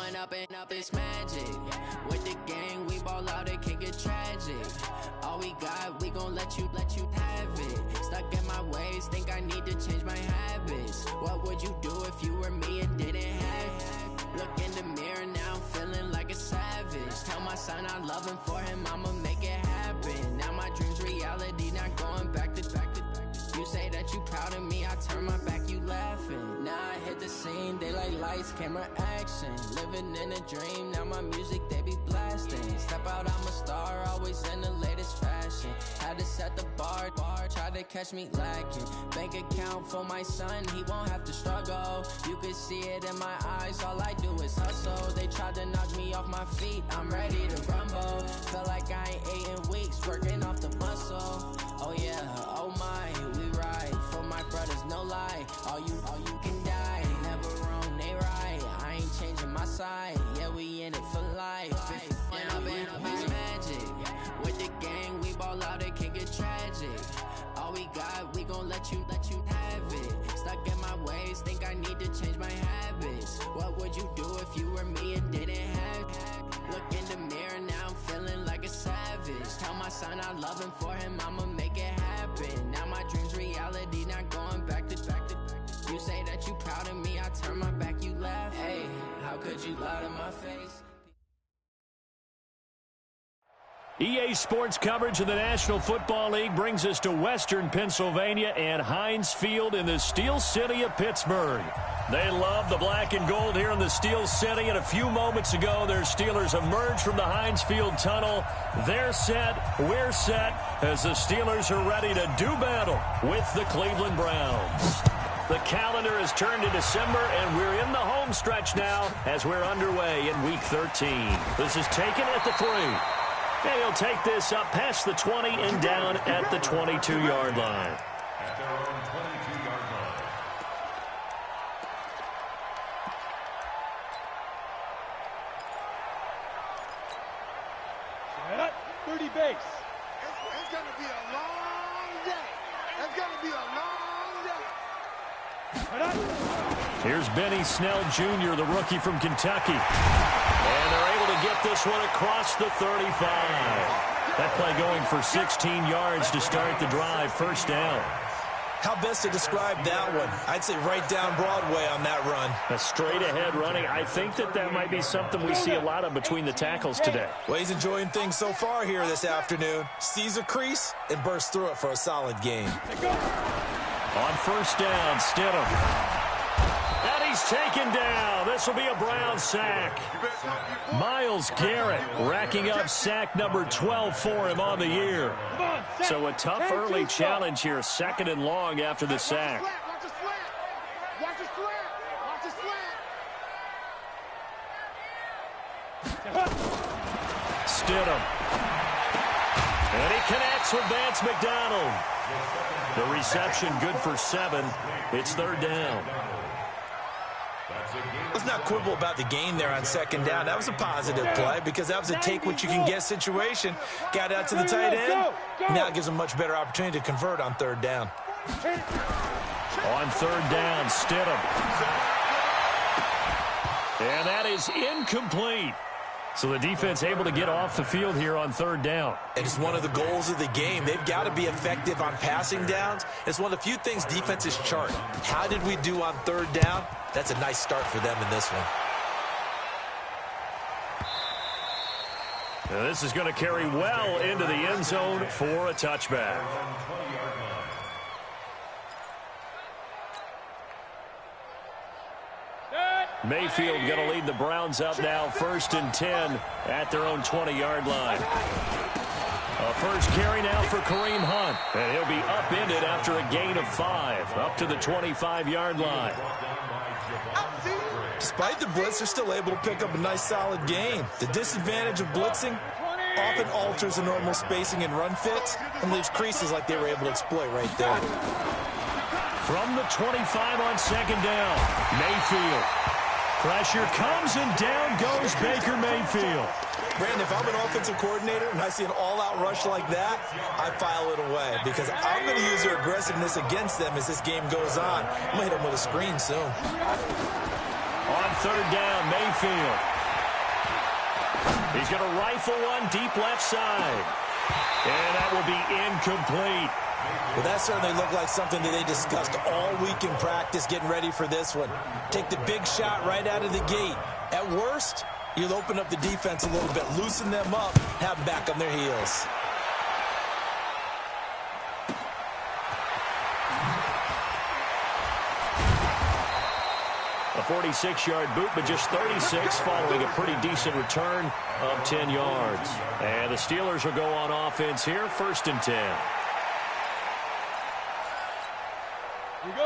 Growing up and up is magic. With the gang, we ball out, it can get tragic. All we got, we gon' let you have it. Stuck in my ways, think I need to change my habits. What would you do if you were me and didn't have it? Look in the mirror, now I'm feeling like a savage. Tell my son I love him, for him I'ma make it happen. Now my dream's reality, not going back to. You say that you proud of me, I turn my back, you laughing. Now I hit the scene, they like lights, camera, action. Living in a dream, now my music, they be blasting. Step out, I'm a star, always in the latest fashion. Had to set the bar, try to catch me lacking. Bank account for my son, he won't have to struggle. You can see it in my eyes, all I do is hustle. They tried to knock me off my feet, I'm ready to rumble. Feel like I ain't ate in weeks, working off the muscle. Oh yeah, oh my, we ride for my brothers, no lie. All you can die, never wrong, they right. I ain't changing my side, yeah, we in it for life. And up is magic. With the gang, we ball out, it can get tragic. All we got, we gon' let you have it. Stuck in my ways, think I need to change my habits. What would you do if you were me and didn't have it? Look in the mirror, now I'm feeling like a savage. Tell my son I love him, for him I'ma make it happen. Now my dream's reality, not going back to. You say that you proud of me, I turn my back, you laugh. Hey, how could you lie to my face? EA Sports coverage of the National Football League brings us to Western Pennsylvania and Heinz Field in the Steel City of Pittsburgh. They love the black and gold here in the Steel City, and a few moments ago, their Steelers emerged from the Heinz Field tunnel. They're set, we're set, as the Steelers are ready to do battle with the Cleveland Browns. The calendar has turned to December, and we're in the home stretch now as we're underway in Week 13. This is taken at the 3. And he'll take this up past the 20 and down at the 22-yard line. At their own 22-yard line. Set up, 30 base. It's going to be a long day. It's going to be a long day. Set up. Here's Benny Snell Jr., the rookie from Kentucky. And they're able to get this one across the 35. That play going for 16 yards to start the drive. First down. How best to describe that one? I'd say right down Broadway on that run. A straight-ahead running. I think that might be something we see a lot of between the tackles today. Well, he's enjoying things so far here this afternoon. Sees a crease and bursts through it for a solid gain. On first down, Stidham. And he's taken down. This will be a Brown sack. Myles Garrett racking up sack number 12 for him on the year. So a tough early challenge here, second and long after the sack. Watch the slant. Watch the slant. Watch the slant. Stidham. And he connects with Vance McDonald. The reception good for 7. It's third down. Let's not quibble about the gain there on second down. That was a positive play because that was a take-what-you-can-get situation. Got out to the tight end. Now it gives them much better opportunity to convert on third down. On third down, Stidham. And that is incomplete. So the defense able to get off the field here on third down. And it's one of the goals of the game. They've got to be effective on passing downs. It's one of the few things defenses chart. How did we do on third down? That's a nice start for them in this one. Now this is going to carry well into the end zone for a touchback. Mayfield going to lead the Browns up now, 1st and 10 at their own 20-yard line. A first carry now for Kareem Hunt, and he'll be upended after a gain of 5, up to the 25-yard line. Despite the blitz, they're still able to pick up a nice solid gain. The disadvantage of blitzing often alters the normal spacing and run fits and leaves creases like they were able to exploit right there. From the 25 on second down, Mayfield. Pressure comes, and down goes Baker Mayfield. Brandon, if I'm an offensive coordinator and I see an all-out rush like that, I file it away because I'm going to use their aggressiveness against them as this game goes on. I'm going to hit them with a screen soon. On third down, Mayfield. He's going to rifle one deep left side. And that will be incomplete. Well, that certainly looked like something that they discussed all week in practice getting ready for this one. Take the big shot right out of the gate. At worst, you'll open up the defense a little bit, loosen them up, have them back on their heels. A 46-yard boot, but just 36 following a pretty decent return of 10 yards. And the Steelers will go on offense here, 1st and 10.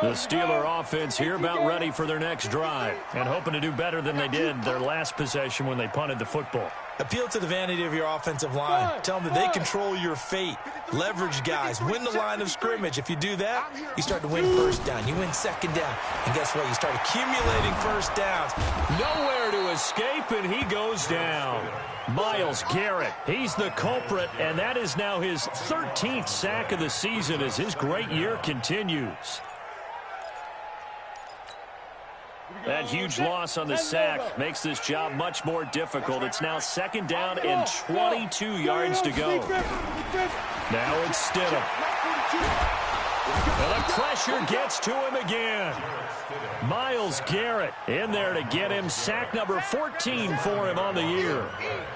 The Steeler offense here about ready for their next drive and hoping to do better than they did their last possession when they punted the football. Appeal to the vanity of your offensive line. Tell them that they control your fate. Leverage guys. Win the line of scrimmage. If you do that, you start to win 1st down. You win 2nd down. And guess what? You start accumulating 1st downs. Nowhere to escape, and he goes down. Myles Garrett, he's the culprit, and that is now his 13th sack of the season as his great year continues. That huge loss on the sack makes this job much more difficult. It's now 2nd down and 22 yards to go. Now it's Stidham. And the pressure gets to him again. Myles Garrett in there to get him sack number 14 for him on the year.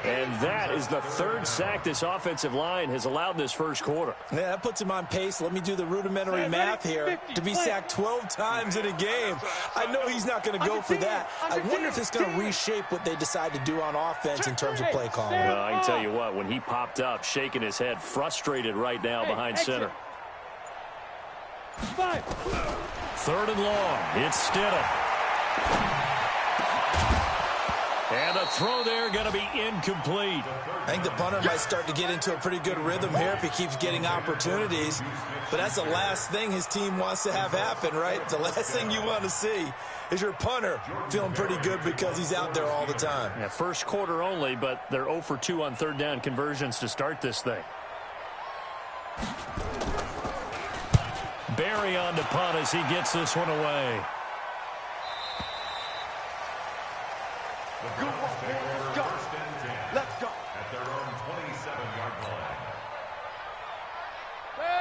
And that is the 3rd sack this offensive line has allowed this 1st quarter. Yeah, that puts him on pace. Let me do the rudimentary math here. To be sacked 12 times in a game, I know he's not going to go for that. I wonder if it's going to reshape what they decide to do on offense in terms of play calling. Well, I can tell you what, when he popped up, shaking his head, frustrated right now behind center. 3rd and long. It's Stidham. And the throw there going to be incomplete. I think the punter might start to get into a pretty good rhythm here if he keeps getting opportunities. But that's the last thing his team wants to have happen, right? The last thing you want to see is your punter feeling pretty good because he's out there all the time. Yeah, 1st quarter only, but they're 0 for 2 on 3rd down conversions to start this thing. Barry on to punt as he gets this one away. Let's go. At their own 27-yard line.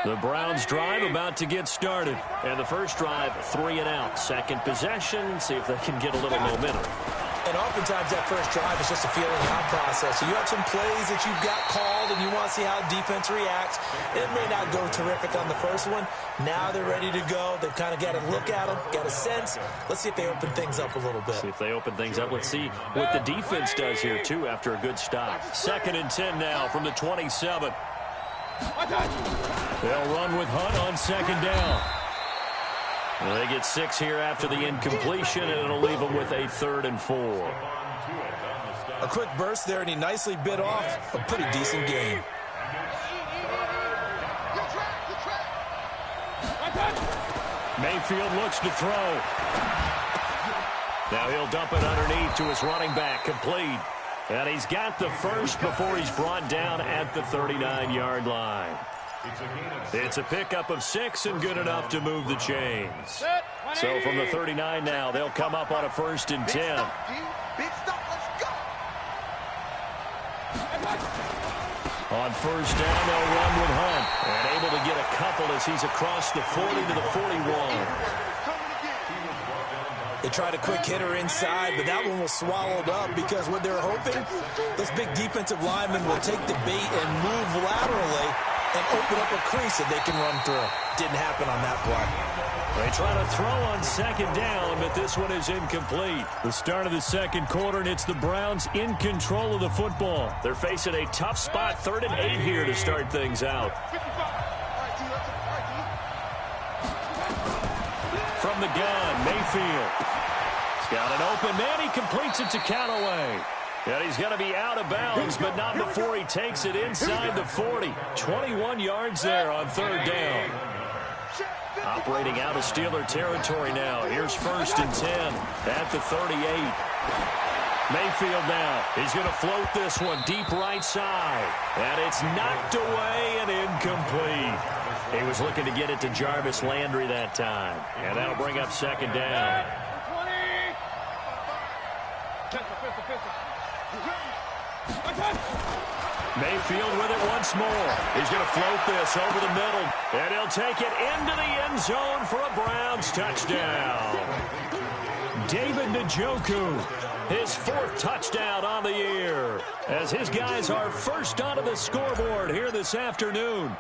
The Browns drive about to get started. And the first drive, 3 and out. 2nd possession, see if they can get a little momentum. And oftentimes that first drive is just a feeling out process. So you have some plays that you've got called and you want to see how defense reacts. It may not go terrific on the first one. Now they're ready to go. They've kind of got a look at them, got a sense. Let's see if they open things up a little bit. See if they open things up. Let's see what the defense does here, too, after a good stop. 2nd and 10 now from the 27. They'll run with Hunt on 2nd down. Well, they get 6 here after the incompletion, and it'll leave them with a 3rd and 4. A quick burst there, and he nicely bit off a pretty decent game. Mayfield looks to throw. Now he'll dump it underneath to his running back, complete. And he's got the first before he's brought down at the 39-yard line. It's a pickup of 6 and good enough to move the chains. So from the 39 now, they'll come up on a 1st and 10. Big stop, let's go. On 1st down, they'll run with Hunt. And able to get a couple as he's across the 40 to the 41. They tried a quick hitter inside, but that one was swallowed up because what they're hoping, those big defensive linemen will take the bait and move laterally and open up a crease that they can run through. Didn't happen on that play. They try to throw on 2nd down, but this one is incomplete. The start of the 2nd quarter, and it's the Browns in control of the football. They're facing a tough spot, 3rd and 8 here to start things out. From the gun, Mayfield. He's got an open man. He completes it to Callaway. And he's going to be out of bounds, but not before he takes it inside the 40. 21 yards there on 3rd down. Operating out of Steeler territory now. Here's 1st and 10 at the 38. Mayfield now. He's going to float this one deep right side. And it's knocked away and incomplete. He was looking to get it to Jarvis Landry that time. And that'll bring up 2nd down. Mayfield with it once more. He's going to float this over the middle, and he'll take it into the end zone for a Browns touchdown. David Njoku, his 4th touchdown on the year, as his guys are first onto the scoreboard here this afternoon.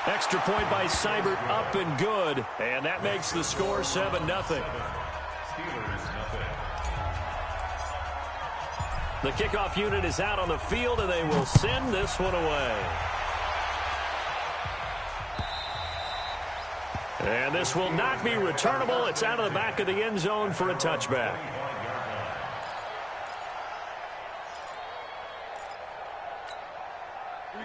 Extra point by Seibert, up and good, and that makes the score 7-0. The kickoff unit is out on the field, and they will send this one away. And this will not be returnable. It's out of the back of the end zone for a touchback.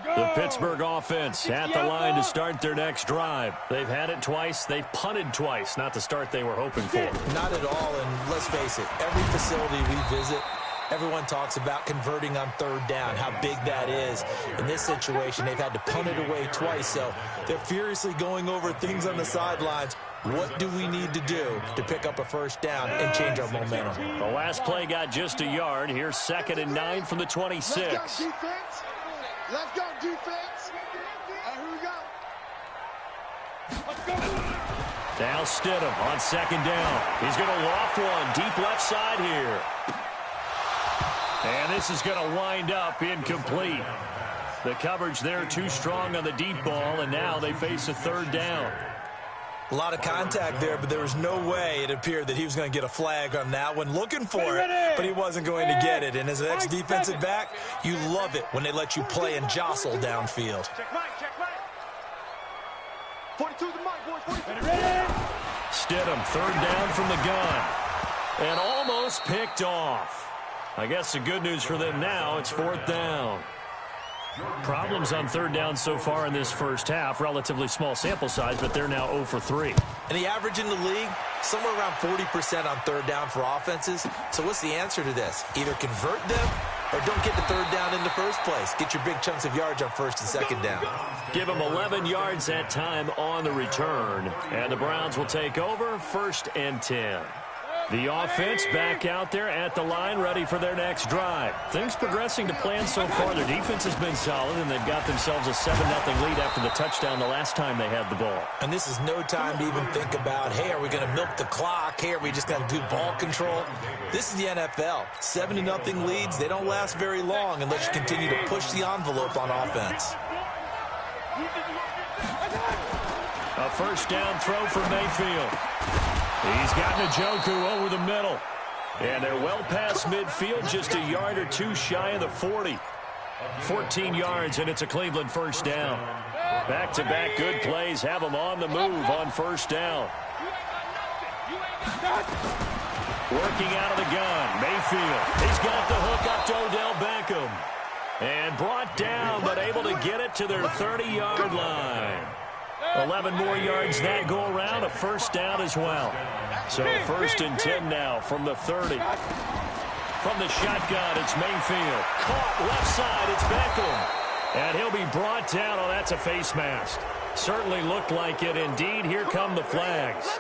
The Pittsburgh offense at the line to start their next drive. They've had it twice. They've punted twice. Not the start they were hoping for. Not at all, and let's face it, every facility we visit, everyone talks about converting on 3rd down, how big that is. In this situation, they've had to punt it away twice, so they're furiously going over things on the sidelines. What do we need to do to pick up a 1st down and change our momentum? The last play got just a yard. Here's 2nd and 9 from the 26. Let's go, defense. Let's go, defense. Here we go. Let's go. Now Stidham on 2nd down. He's going to loft one deep left side here. And this is going to wind up incomplete. The coverage there too strong on the deep ball, and now they face a 3rd down. A lot of contact there, but there was no way it appeared that he was going to get a flag on that one. Looking for it, but he wasn't going to get it. And as an ex-defensive back, you love it when they let you play and jostle downfield. Check right. 42 the mic, boys. 42. Stidham, 3rd down from the gun. And almost picked off. I guess the good news for them now, it's 4th down. Problems on 3rd down so far in this first half. Relatively small sample size, but they're now 0 for 3. And the average in the league, somewhere around 40% on 3rd down for offenses. So what's the answer to this? Either convert them or don't get the 3rd down in the first place. Get your big chunks of yards on 1st and 2nd down. Give them 11 yards that time on the return. And the Browns will take over 1st and 10. The offense back out there at the line, ready for their next drive. Things progressing to plan so far. Their defense has been solid, and they've got themselves a 7-0 lead after the touchdown the last time they had the ball. And this is no time to even think about, hey, are we going to milk the clock? Hey, are we just going to do ball control? This is the NFL. 7-0 leads, they don't last very long unless you continue to push the envelope on offense. A 1st down throw for Mayfield. He's got Njoku over the middle. And they're well past midfield, just a yard or two shy of the 40. 14 yards, and it's a Cleveland 1st down. Back-to-back good plays have them on the move on 1st down. Working out of the gun, Mayfield. He's got the hook up to Odell Beckham. And brought down, but able to get it to their 30-yard line. 11 more yards that go around, a 1st down as well. So 1st and 10 now from the 30. From the shotgun, it's Mayfield. Caught left side, it's Beckham. And he'll be brought down. Oh, that's a face mask. Certainly looked like it. Indeed, here come the flags.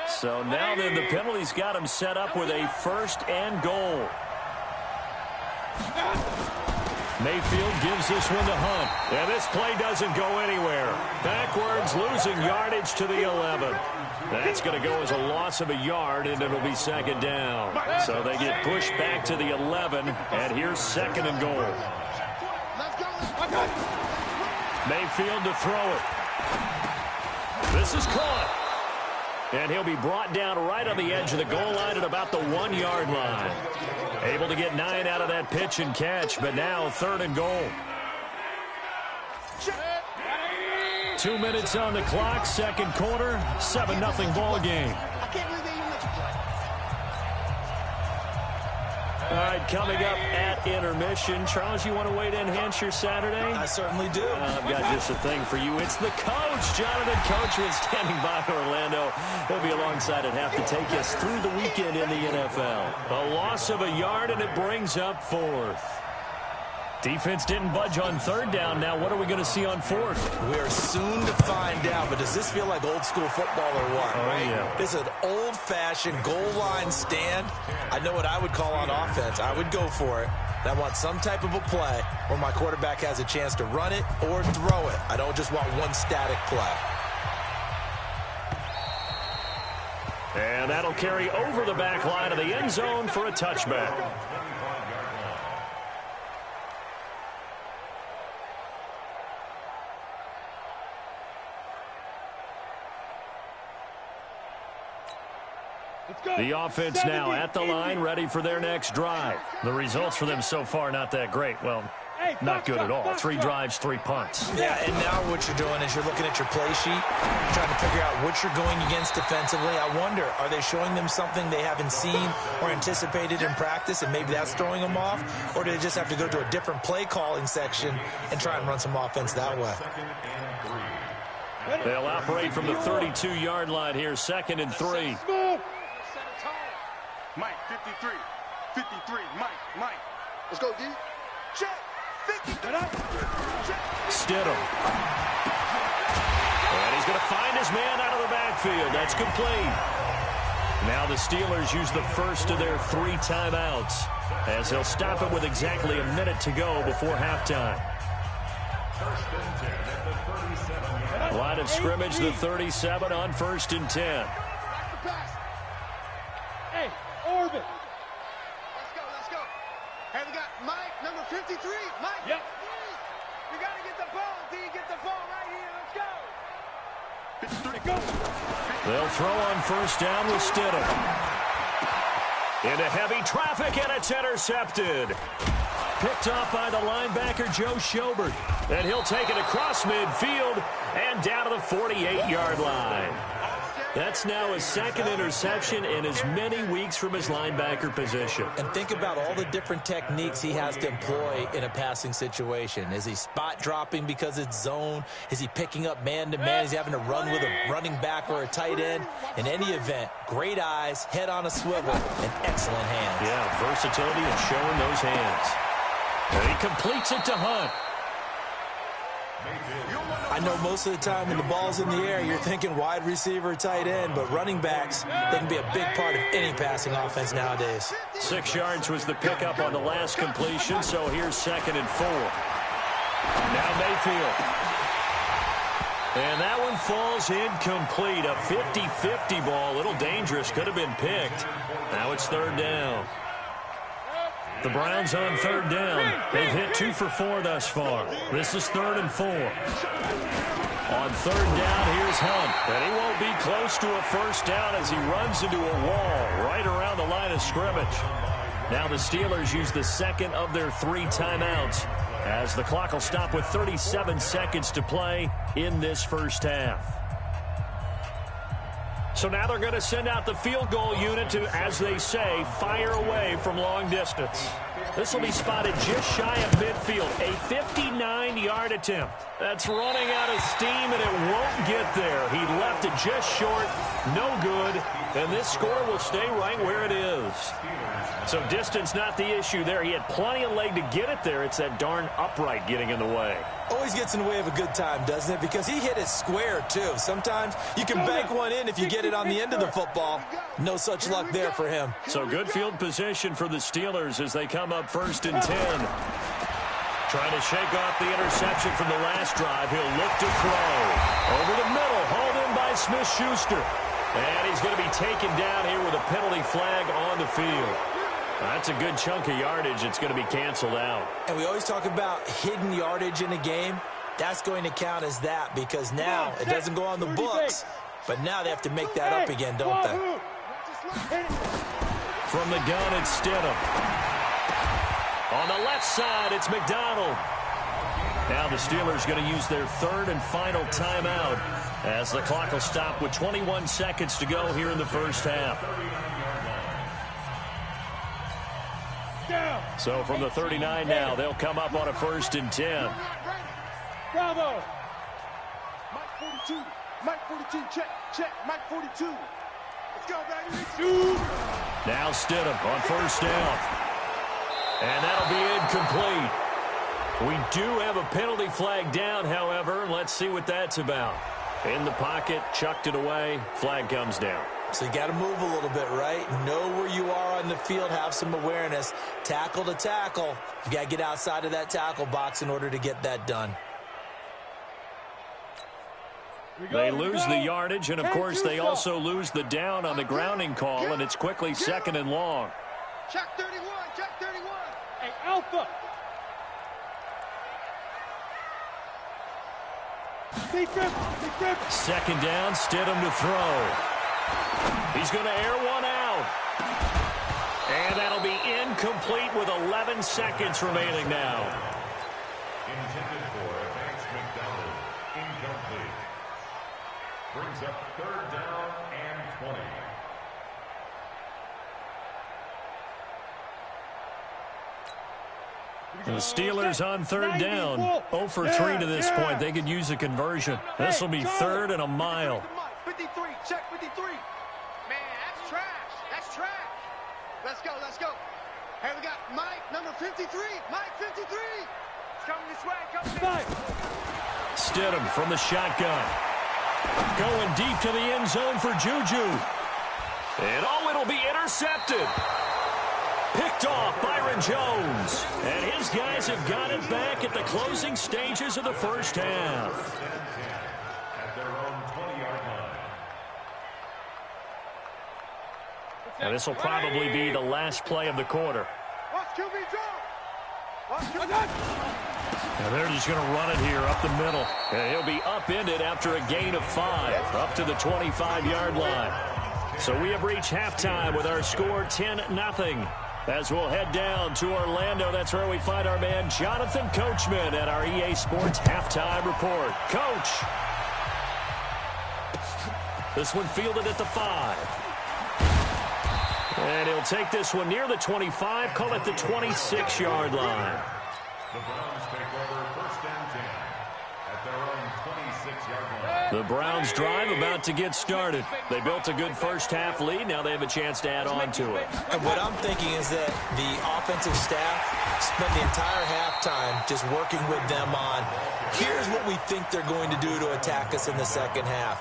So now then the penalty's got him set up with a 1st and goal. Mayfield gives this one to Hunt. And this play doesn't go anywhere. Backwards, losing yardage to the 11. That's going to go as a loss of a yard, and it'll be 2nd down. So they get pushed back to the 11, and here's 2nd and goal. Mayfield to throw it. This is caught. And he'll be brought down right on the edge of the goal line at about the 1-yard line. Able to get 9 out of that pitch and catch, but now 3rd and goal. 2 minutes on the clock, 2nd quarter, 7-0 ball game. All right, coming up at intermission. Charles, you want to wait to enhance your Saturday? I certainly do. I've got just a thing for you. It's the coach, Jonathan Coachman, standing by Orlando. He'll be alongside at half to take us through the weekend in the NFL. A loss of a yard, and it brings up 4th. Defense didn't budge on third down. Now what are we going to see on fourth? We are soon to find out, but does this feel like old school football or what? Oh, yeah. This is an old-fashioned goal line stand. I know what I would call on offense. I would go for it. I want some type of a play where my quarterback has a chance to run it or throw it. I don't just want one static play. And that'll carry over the back line of the end zone for a touchback. The offense now at the line, ready for their next drive. The results for them so far, not that great. Well, not good at all. 3 drives, 3 punts. Yeah, and now what you're doing is you're looking at your play sheet, trying to figure out what you're going against defensively. I wonder, are they showing them something they haven't seen or anticipated in practice, and maybe that's throwing them off? Or do they just have to go to a different play calling section and try and run some offense that way? They'll operate from the 32-yard line here, 2nd and 3. Mike, 53. 53. Mike. Let's go, D. Check. 50. Stidham. And he's going to find his man out of the backfield. That's complete. Now the Steelers use the first of their 3 timeouts as they'll stop it with exactly a minute to go before halftime. Line of scrimmage, the 37 on 1st and 10. Hey, Orbit. Let's go. Hey, we got Mike, number 53. Mike. Yep. We got to get the ball, D. Get the ball right here. Let's go. 53. Go. They'll throw on 1st down with Stidham. Into heavy traffic, and it's intercepted. Picked off by the linebacker, Joe Schobert. And he'll take it across midfield and down to the 48-yard line. That's now his 2nd interception in as many weeks from his linebacker position. And think about all the different techniques he has to employ in a passing situation. Is he spot dropping because it's zone? Is he picking up man-to-man? Is he having to run with a running back or a tight end? In any event, great eyes, head on a swivel, and excellent hands. Yeah, versatility and showing those hands. And he completes it to Hunt. I know most of the time when the ball's in the air, you're thinking wide receiver, tight end, but running backs, they can be a big part of any passing offense nowadays. 6 yards was the pickup on the last completion, so here's 2nd and 4. Now Mayfield. And that one falls incomplete. A 50-50 ball, a little dangerous, could have been picked. Now it's 3rd down. The Browns on 3rd down. They've hit 2 for 4 thus far. This is 3rd and 4. On 3rd down, here's Hunt. And he won't be close to a 1st down as he runs into a wall right around the line of scrimmage. Now the Steelers use the 2nd of their 3 timeouts as the clock will stop with 37 seconds to play in this first half. So now they're going to send out the field goal unit to, as they say, fire away from long distance. This will be spotted just shy of midfield. A 59-yard attempt. That's running out of steam, and it won't get there. He left it just short. No good. And this score will stay right where it is. So distance not the issue there. He had plenty of leg to get it there. It's that darn upright getting in the way. Always gets in the way of a good time, doesn't it? Because he hit it square, too. Sometimes you can bank one in if you get it on the end of the football. No such luck there for him. So good field position for the Steelers as they come up 1st and 10. Trying to shake off the interception from the last drive. He'll look to throw. Over the middle, hauled in by Smith-Schuster. And he's going to be taken down here with a penalty flag on the field. That's a good chunk of yardage. It's going to be canceled out. And we always talk about hidden yardage in a game. That's going to count as that because now it doesn't go on the books, but now they have to make that up again, don't they? From the gun, it's Stidham. On the left side, it's McDonald. Now the Steelers going to use their 3rd and final timeout as the clock will stop with 21 seconds to go here in the first half. So from the 39 now, they'll come up on a 1st and 10. Bravo. Mike 42. Mike 42. Check. Mike 42. Let's go, baby. Now Stidham on 1st down. And that'll be incomplete. We do have a penalty flag down, however. Let's see what that's about. In the pocket, chucked it away, flag comes down. So you got to move a little bit, right? Know where you are on the field, have some awareness. Tackle to tackle. You got to get outside of that tackle box in order to get that done. They lose the yardage, and of course they also lose the down on the grounding call, and it's quickly 2nd and long. Check 31, check 31. Hey, Alpha. Big rip. 2nd down, Stidham to throw. He's going to air one out. And that'll be incomplete with 11 seconds remaining now. Intended for Vance McDonald. Incomplete. Brings up 3rd down and 20. The Steelers on 3rd down. 0 for 3 to this point. They could use a conversion. This will be 3rd and a mile. 53, check 53. Man, that's trash. That's trash. Let's go, let's go. Hey, we got Mike, number 53. Mike, 53. It's coming this way, coming this way. Stidham from the shotgun. Going deep to the end zone for Juju. And it'll be intercepted. Picked off Byron Jones. And his guys have got it back at the closing stages of the first half. At their own 20-yard line. And this will probably be the last play of the quarter. Watch QB draw. Watch QB. And they're just going to run it here up the middle. And he'll be upended after a gain of 5 up to the 25-yard line. So we have reached halftime with our score 10-0. As we'll head down to Orlando, that's where we find our man Jonathan Coachman at our EA Sports Halftime Report. Coach. This one fielded at the 5. And he'll take this one near the 25, call it the 26-yard line. The Browns take over 1st and 10 at their own 26-yard line. The Browns drive about to get started. They built a good first half lead. Now they have a chance to add on to it. And what I'm thinking is that the offensive staff spent the entire halftime just working with them on, here's what we think they're going to do to attack us in the second half.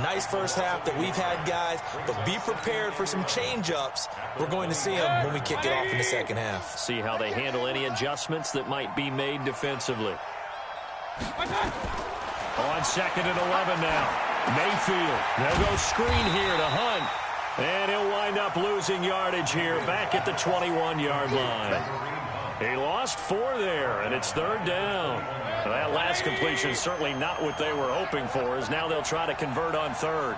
Nice first half that we've had, guys, but be prepared for some change-ups. We're going to see them when we kick it off in the second half. See how they handle any adjustments that might be made defensively. On 2nd and 11 now. Mayfield. They'll go screen here to Hunt. And he'll wind up losing yardage here back at the 21-yard line. He lost 4 there, and it's 3rd down. Well, that last completion is certainly not what they were hoping for, as now they'll try to convert on 3rd.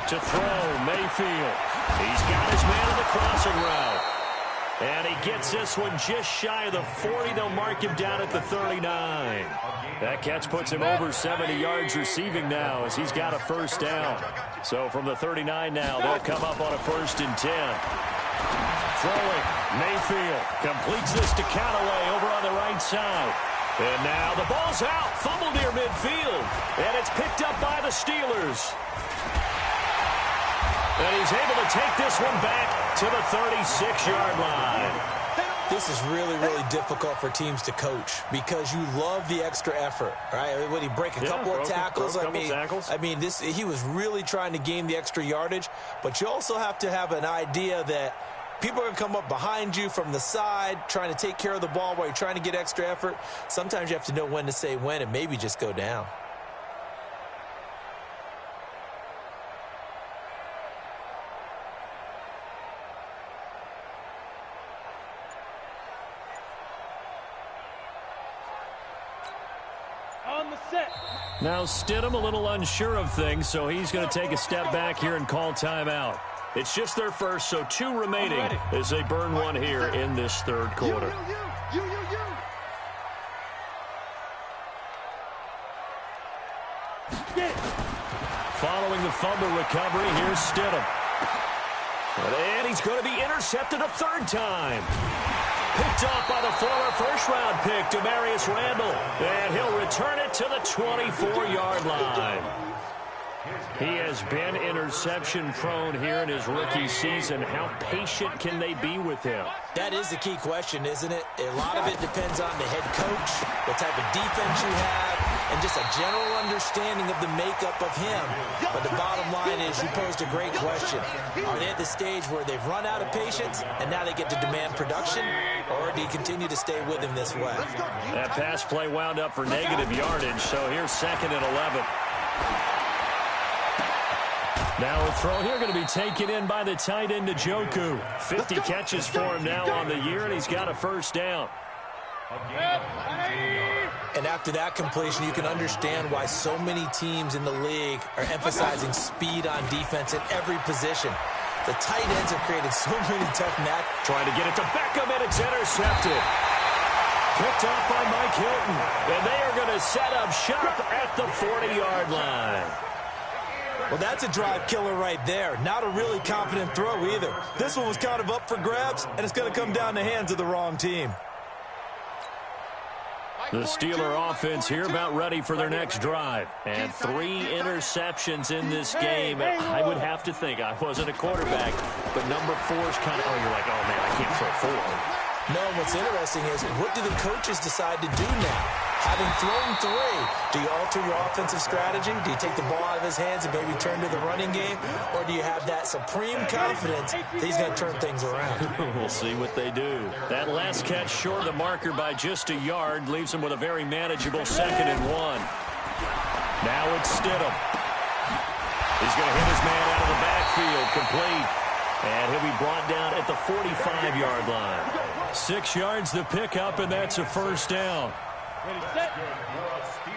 To throw, Mayfield. He's got his man on the crossing route. And he gets this one just shy of the 40. They'll mark him down at the 39. That catch puts him over 70 yards receiving now as he's got a first down. So from the 39 now, they'll come up on a 1st and 10. Throwing, Mayfield completes this to Callaway over on the right side. And now the ball's out, fumbled near midfield, and it's picked up by the Steelers. And he's able to take this one back to the 36-yard line. This is really, really difficult for teams to coach because you love the extra effort, right? When he break a couple of tackles, I mean, he was really trying to gain the extra yardage, but you also have to have an idea that people are going to come up behind you from the side, trying to take care of the ball while you're trying to get extra effort. Sometimes you have to know when to say when and maybe just go down. On the set. Now Stidham a little unsure of things, so he's going to take a step back here and call timeout. It's just their first, so 2 remaining as they burn one here in this 3rd quarter. Following the fumble recovery, here's Stidham. And he's going to be intercepted a 3rd time. Picked off by the former first-round pick, Demarius Randall. And he'll return it to the 24-yard line. He has been interception prone here in his rookie season. How patient can they be with him? That is the key question, isn't it? A lot of it depends on the head coach, what type of defense you have, and just a general understanding of the makeup of him. But the bottom line is, you posed a great question. Are they at the stage where they've run out of patience and now they get to demand production, or do you continue to stay with him this way? That pass play wound up for negative yardage, so here's 2nd and 11. Now a throw here going to be taken in by the tight end Njoku. 50 catches for him now on the year, and he's got a first down. And after that completion, you can understand why so many teams in the league are emphasizing speed on defense at every position. The tight ends have created so many tough matches. Trying to get it to Beckham, and it's intercepted. Picked off by Mike Hilton, and they are going to set up shop at the 40-yard line. Well, that's a drive killer right there. Not a really confident throw either. This one was kind of up for grabs, and it's going to come down the hands of the wrong team. The Steeler offense here about ready for their next drive. And 3 interceptions in this game. I would have to think, I wasn't a quarterback, but number 4 is kind of, you're like, oh, man, I can't throw 4. No, what's interesting is, what do the coaches decide to do now? Having thrown 3, do you alter your offensive strategy? Do you take the ball out of his hands and maybe turn to the running game? Or do you have that supreme confidence that he's going to turn things around? We'll see what they do. That last catch short of the marker by just a yard leaves him with a very manageable 2nd and 1. Now it's Stidham. He's going to hit his man out of the backfield, complete. And he'll be brought down at the 45-yard line. 6 yards the pickup, and that's a first down.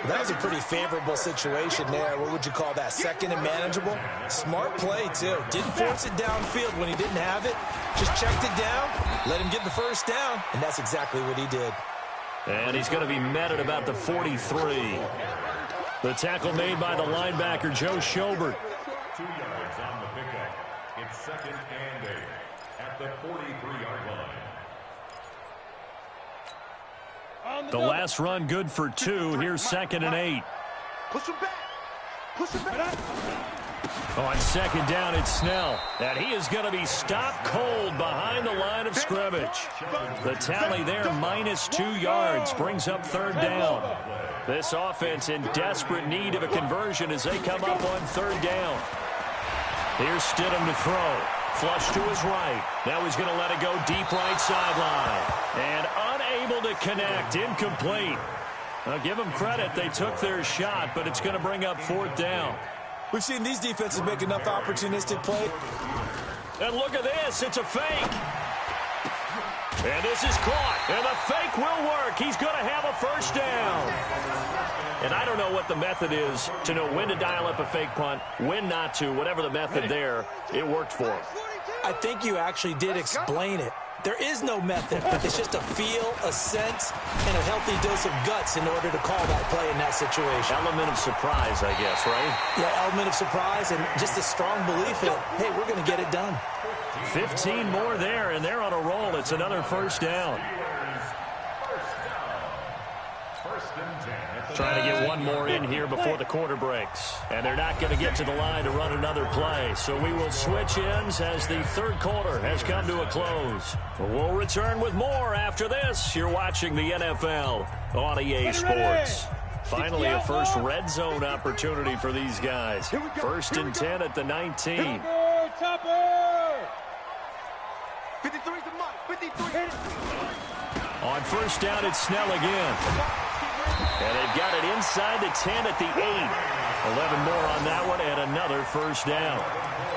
That was a pretty favorable situation there. What would you call that? 2nd and manageable? Smart play, too. Didn't force it downfield when he didn't have it. Just checked it down, let him get the first down, and that's exactly what he did. And he's going to be met at about the 43. The tackle made by the linebacker, Joe Schobert. 2 yards on the pickup. It's 2nd and 8 at the 43-yard line. The last run good for 2. Here's 2nd and 8. Push him back. Push him back. On 2nd down, it's Snell. And he is going to be stopped cold behind the line of scrimmage. The tally there, -2 yards, brings up 3rd down. This offense in desperate need of a conversion as they come up on 3rd down. Here's Stidham to throw. Flush to his right. Now he's going to let it go deep right sideline. And unable to connect. Incomplete. I'll give them credit. They took their shot, but it's going to bring up 4th down. We've seen these defenses make enough opportunistic play. And look at this. It's a fake. And this is caught. And the fake will work. He's going to have a first down. And I don't know what the method is to know when to dial up a fake punt, when not to. Whatever the method there, it worked for him. I think you actually did explain it. There is no method. It's just a feel, a sense, and a healthy dose of guts in order to call that play in that situation. Element of surprise, I guess, right? Yeah, element of surprise and just a strong belief in, hey, we're going to get it done. 15 more there, and they're on a roll. It's another first down. Trying to get one more in here before the quarter breaks. And they're not going to get to the line to run another play. So we will switch ends as the 3rd quarter has come to a close. We'll return with more after this. You're watching the NFL on EA Sports. Finally, a first red zone opportunity for these guys. 1st and 10 at the 19. Topper! 53 to Mike. 53. On 1st down, it's Snell again. And they've got it inside the 10 at the 8. 11 more on that one and another first down.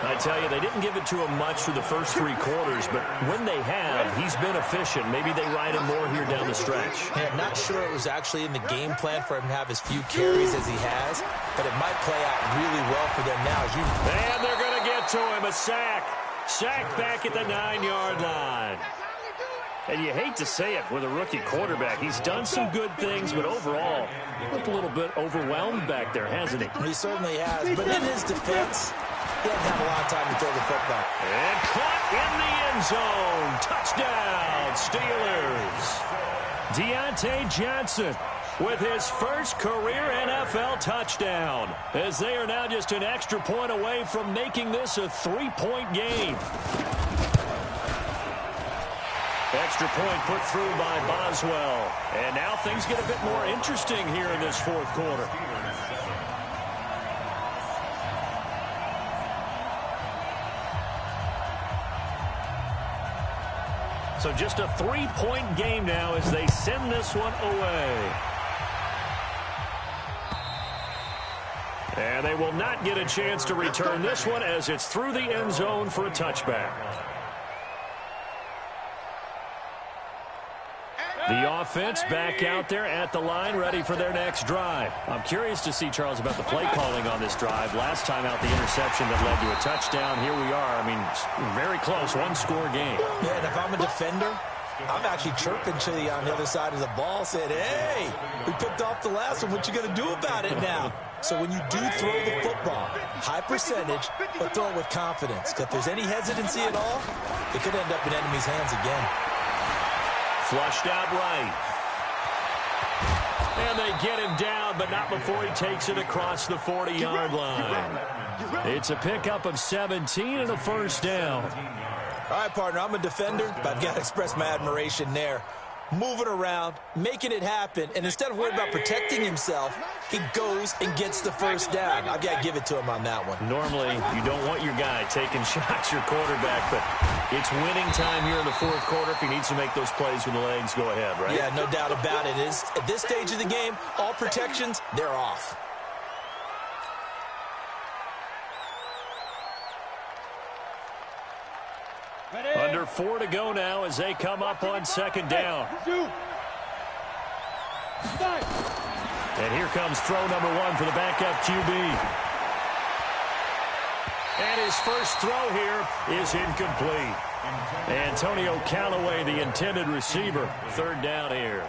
I tell you, they didn't give it to him much through the first 3 quarters, but when they have, he's been efficient. Maybe they ride him more here down the stretch. Yeah, I'm not sure it was actually in the game plan for him to have as few carries as he has, but it might play out really well for them now. And they're going to get to him, a sack. Sacked back at the 9-yard line. And you hate to say it with a rookie quarterback. He's done some good things, but overall, looked a little bit overwhelmed back there, hasn't he? He certainly has, but in his defense, he doesn't have a lot of time to throw the football. And caught in the end zone. Touchdown, Steelers. Deontay Johnson with his first career NFL touchdown, as they are now just an extra point away from making this a 3-point game. Extra point put through by Boswell. And now things get a bit more interesting here in this fourth quarter. So just a 3-point game now as they send this one away. And they will not get a chance to return this one as it's through the end zone for a touchback. The offense back out there at the line, ready for their next drive. I'm curious to see, Charles, about the play calling on this drive. Last time out, the interception that led to a touchdown. Here we are. I mean, very close, one-score game. Yeah, and if I'm a defender, I'm actually chirping to you on the other side of the ball, saying, hey, we picked off the last one. What you going to do about it now? So when you do throw the football, high percentage, but throw it with confidence. Because if there's any hesitancy at all, it could end up in enemy's hands again. Flushed out right. And they get him down, but not before he takes it across the 40-yard line. It's a pickup of 17 and a first down. All right, partner, I'm a defender, but I've got to express my admiration there. Moving around, making it happen, and instead of worrying about protecting himself, he goes and gets the first down. I've got to give it to him on that one. Normally, you don't want your guy taking shots, your quarterback, but it's winning time here in the fourth quarter. If he needs to make those plays with the legs, go ahead, right? Yeah, no doubt about it. At this stage of the game, all protections, they're off. Under 4 to go now as they come up on second down. And here comes throw number 1 for the backup QB. And his first throw here is incomplete. Antonio Callaway, the intended receiver. Third down here.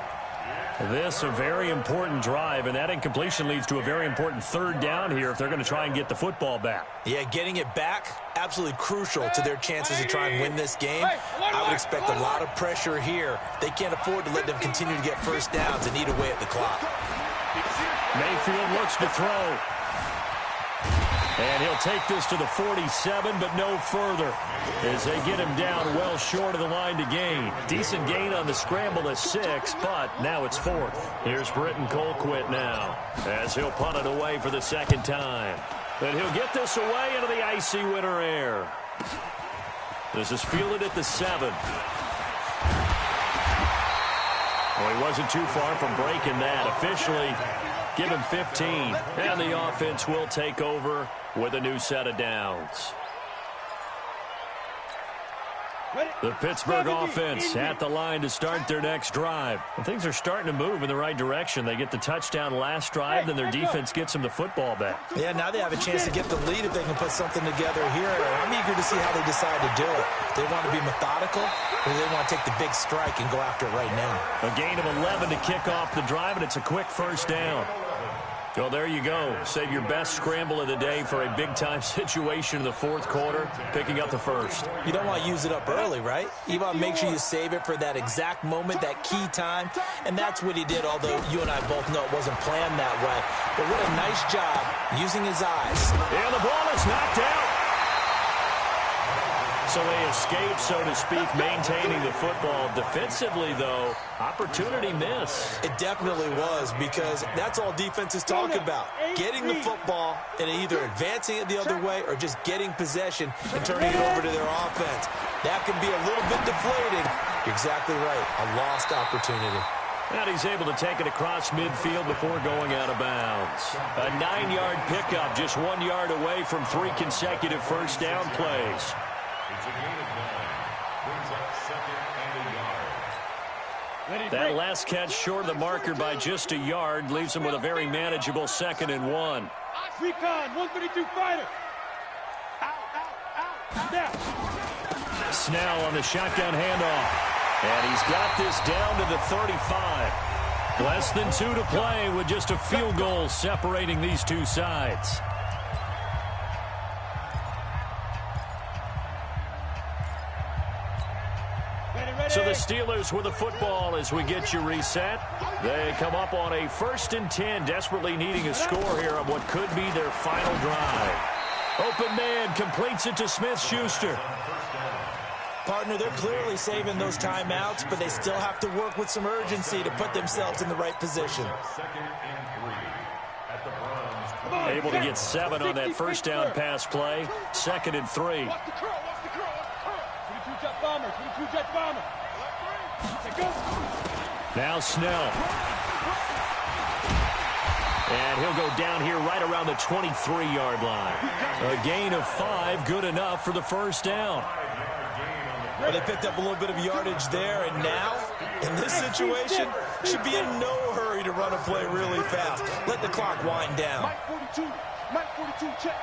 This a very important drive, and that incompletion leads to a very important third down here if they're going to try and get the football back. Yeah, getting it back, absolutely crucial to their chances to try and win this game. I would expect a lot of pressure here. They can't afford to let them continue to get first downs and eat away at the clock. Mayfield looks to throw. And he'll take this to the 47, but no further as they get him down well short of the line to gain. Decent gain on the scramble of 6, but now it's 4th. Here's Britton Colquitt now as he'll punt it away for the second time. And he'll get this away into the icy winter air. This is fielded at the 7. Well, he wasn't too far from breaking that. Officially, give him 15. And the offense will take over with a new set of downs. The Pittsburgh offense at the line to start their next drive. And things are starting to move in the right direction. They get the touchdown last drive, then their defense gets them the football back. Yeah, now they have a chance to get the lead if they can put something together here. I'm eager to see how they decide to do it. They want to be methodical, or they want to take the big strike and go after it right now. A gain of 11 to kick off the drive, and it's a quick first down. Well, there you go. Save your best scramble of the day for a big-time situation in the fourth quarter, picking up the first. You don't want to use it up early, right? You want to make sure you save it for that exact moment, that key time, and that's what he did, although you and I both know it wasn't planned that way. But what a nice job using his eyes. And the ball is knocked out. So they escape, so to speak, maintaining the football. Defensively, though, opportunity miss. It definitely was, because that's all defenses talk about. Getting the football and either advancing it the other way or just getting possession and turning it over to their offense. That can be a little bit deflating. You're exactly right. A lost opportunity. And he's able to take it across midfield before going out of bounds. A 9-yard pickup, just 1 yard away from 3 consecutive first down plays. It's a gain of 9. Brings up 2nd and a yard. That last catch short of the marker by just a yard leaves him with a very manageable 2nd and 1. Recon, 132 fighter. Out. Snell on the shotgun handoff. And he's got this down to the 35. Less than 2 to play with just a field goal separating these two sides. So the Steelers with the football as we get you reset. They come up on a 1st and 10, desperately needing a score here on what could be their final drive. Open man completes it to Smith-Schuster. Partner, they're clearly saving those timeouts, but they still have to work with some urgency to put themselves in the right position. Able to get 7 on that 1st down pass play. 2nd and 3. 22-jet bomber, 22-jet bomber. Now Snell. And he'll go down here right around the 23-yard line. A gain of 5, good enough for the 1st down. Well, they picked up a little bit of yardage there, and now, in this situation, should be in no hurry to run a play really fast. Let the clock wind down. Mike 42, check.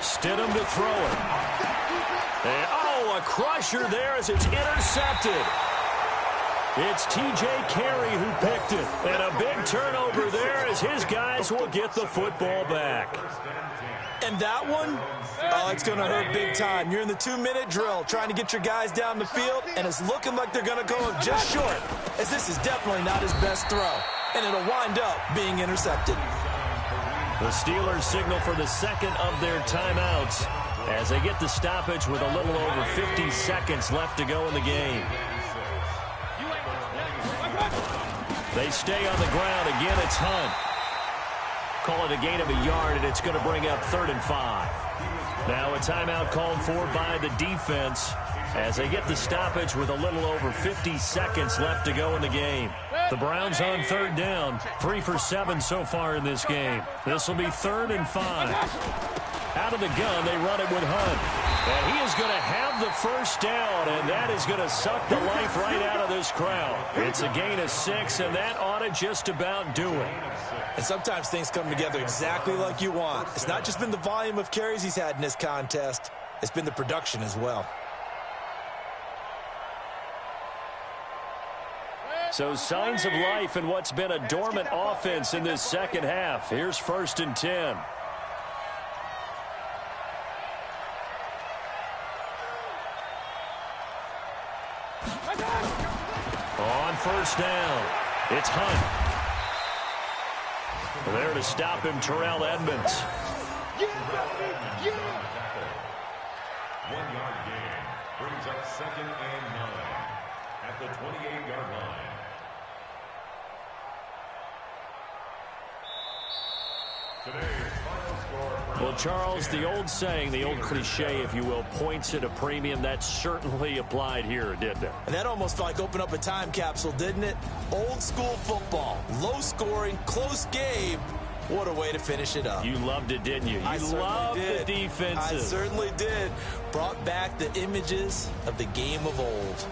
Stidham to throw it. And, a crusher there as it's intercepted. It's T.J. Carey who picked it. And a big turnover there as his guys will get the football back. And that one, it's going to hurt big time. You're in the 2-minute drill trying to get your guys down the field, and it's looking like they're going to come up just short, as this is definitely not his best throw, and it'll wind up being intercepted. The Steelers signal for the 2nd of their timeouts as they get the stoppage with a little over 50 seconds left to go in the game. They stay on the ground. Again, it's Hunt. Call it a gain of a yard, and it's going to bring up 3rd and 5. Now a timeout called for by the defense as they get the stoppage with a little over 50 seconds left to go in the game. The Browns on 3rd down, 3 for 7 so far in this game. This will be 3rd and 5. Out of the gun, they run it with Hunt. And he is going to have the 1st down, and that is going to suck the life right out of this crowd. It's a gain of 6, and that ought to just about do it. And sometimes things come together exactly like you want. It's not just been the volume of carries he's had in this contest. It's been the production as well. So signs of life in what's been a dormant offense in this 2nd half. Here's 1st and 10. On 1st down, it's Hunt. There to stop him, Terrell Edmonds. 1-yard gain brings up 2nd and 9 at the 28-yard line. Today's final score. Well, Charles, the old saying, the old cliche, if you will, points at a premium. That certainly applied here, didn't it? And that almost like opened up a time capsule, didn't it? Old school football, low scoring, close game. What a way to finish it up. You loved it, didn't you? You loved the defenses. I certainly did. Brought back the images of the game of old.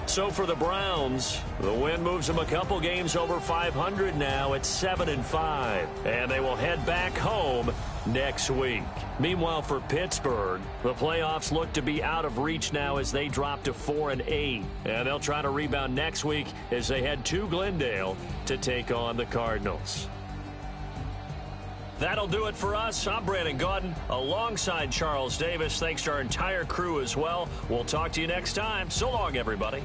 So for the Browns, the win moves them a couple games over 500 now at 7 and 5, and they will head back home next week. Meanwhile, for Pittsburgh, the playoffs look to be out of reach now as they drop to 4 and 8, and they'll try to rebound next week as they head to Glendale to take on the Cardinals. That'll do it for us. I'm Brandon Gaudin alongside Charles Davis. Thanks to our entire crew as well. We'll talk to you next time. So long, everybody.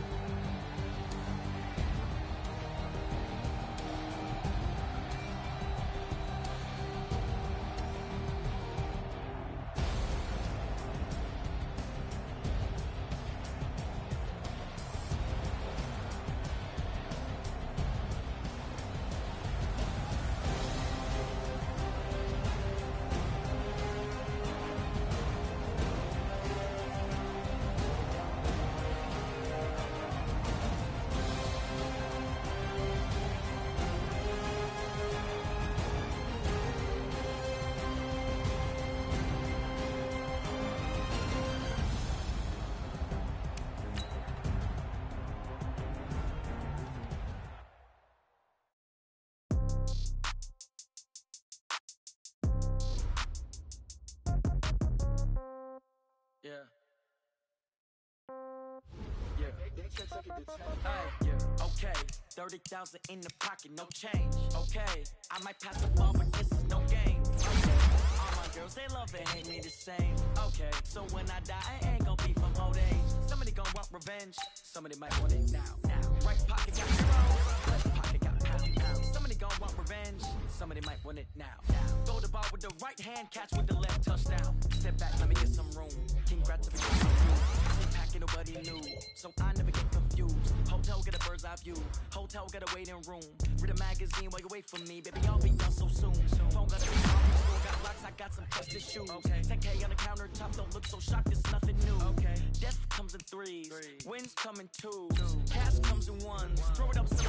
Okay, 30,000 in the pocket, no change. Okay, I might pass the ball, but this is no game. I'm girls, they love and hate me the same. Okay, so when I die, I ain't gonna be from old age. Somebody gonna want revenge, somebody might want it now. Right pocket got zero, left pocket got pound. Somebody gonna want revenge, somebody might want it now. Throw the ball with the right hand, catch with the left, touchdown. Step back, let me get some room. Congrats if you packing nobody knew, so I never get confused. Hotel get a bird's eye view, hotel get a waiting room. Read a magazine while you wait for me, baby, I'll be done so soon. Phone got a big store, got locks, I got some trusted shoes. 10K on the countertop, don't look so shocked, it's nothing new. Death comes in threes, wins come in twos, cash comes in ones. Throw it up, so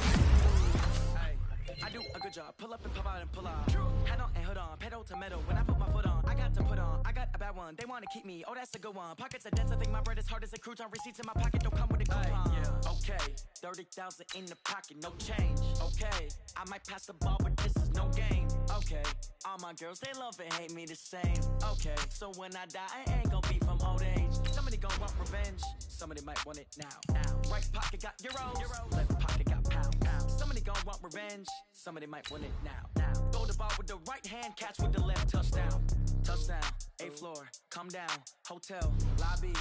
I do a good job, pull up and pop out and pull out. Head on and hood on, pedal to metal. When I put my foot on, I got to put on. I got a bad one, they wanna keep me, oh that's a good one. Pockets are dense, I think my bread is hard as a crouton. Receipts in my pocket don't come with a coupon. Okay, 30,000 in the pocket, no change. Okay, I might pass the ball, but this is no game. Okay, all my girls, they love and hate me the same. Okay, so when I die, I ain't gonna be from old age. Somebody gon' want revenge, somebody might want it now. Right pocket got euros, left pocket got pound. Somebody gon' want revenge, somebody might want it now. Throw the ball with the right hand, catch with the left, touchdown. Touchdown, 8th floor, come down, hotel, lobby,